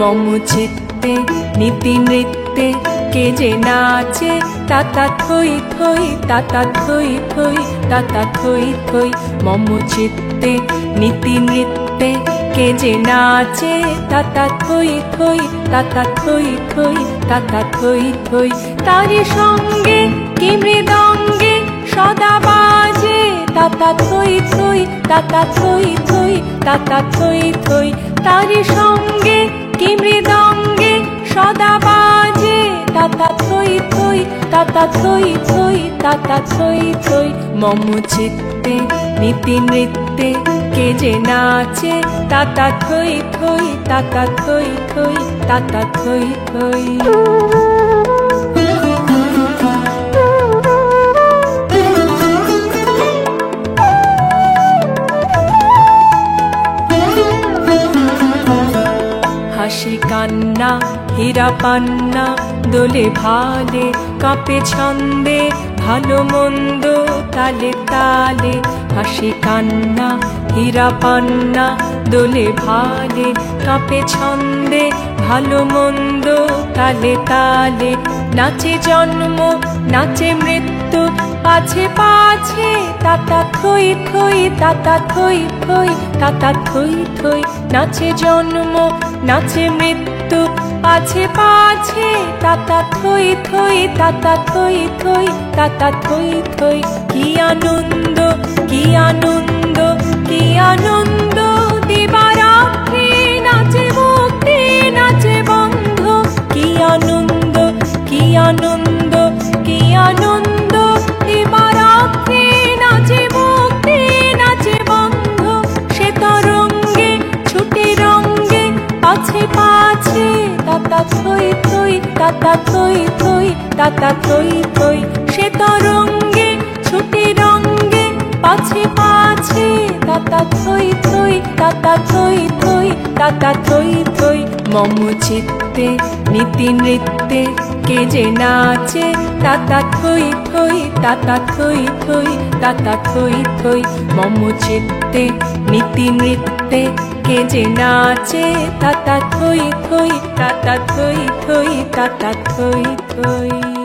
মম চিত্তে নীতি নৃত্যে কে যে নাচে তাতা থই থই তাতা থই থই তাতা থই থই মম চিত্তে নীতি নৃত্যে কে যে নাচে তাতা থই থই তাতা থই থই তাতা থই থই তারি সঙ্গে কি মৃদঙ্গে সদা বাজে তাতা থই থই তাতা থই থই তাতা থই থই তারি সঙ্গে কি মৃদঙ্গে সদা বাজে তাতা থই থই তাতা থই থই তাতা থই থই মম চিত্তে নীতি নৃত্যে কে যে নাচে তাতা থই থই তাতা থই থই তাতা থই থই হাসি কান্না হীরা পান্না দোলে ভালে কাঁপে ছন্দে ভালো মন্দ তালে তালে হাসি কান্না হীরা পান্না দোলে ভালে কাঁপে ছন্দে ভালো মন্দ তালে তালে নাচে জন্ম নাচে মৃত্যু পাছে পাছে তাতা থই থই তাতা থই থই তাতা থই থই নাচে জন্ম নাচে মৃত্যু পাছে পাছে তাতা থই থই তাতা থই থই তাতা থই থই কি আনন্দ কি আনন্দ কি আনন্দ দিবারাত্রি নাচে মুক্তি নাচে বন্ধ কি আনন্দ কি আনন্দ কি আনন্দ দিবারাত্রি নাচে মুক্তি নাচে বন্ধ সে তরঙ্গে ছুটে রঙ্গে পাছে পাছে তাতা থই থই তাতা থই থই তাতা থই থই সে তরঙ্গে ছুটে রঙ্গে পাছে পাছে তাতা থই থই তাতা থই থই তাতা থই থই মম চিত্তে নীতি নৃত্যে কে যে নাচে তাতা থই থই তাতা থই থই তাতা থই থই মম চিত্তে নীতি নৃত্যে কে যে নাচে তাতা থই থই তাতা থই থই তাতা থই থই।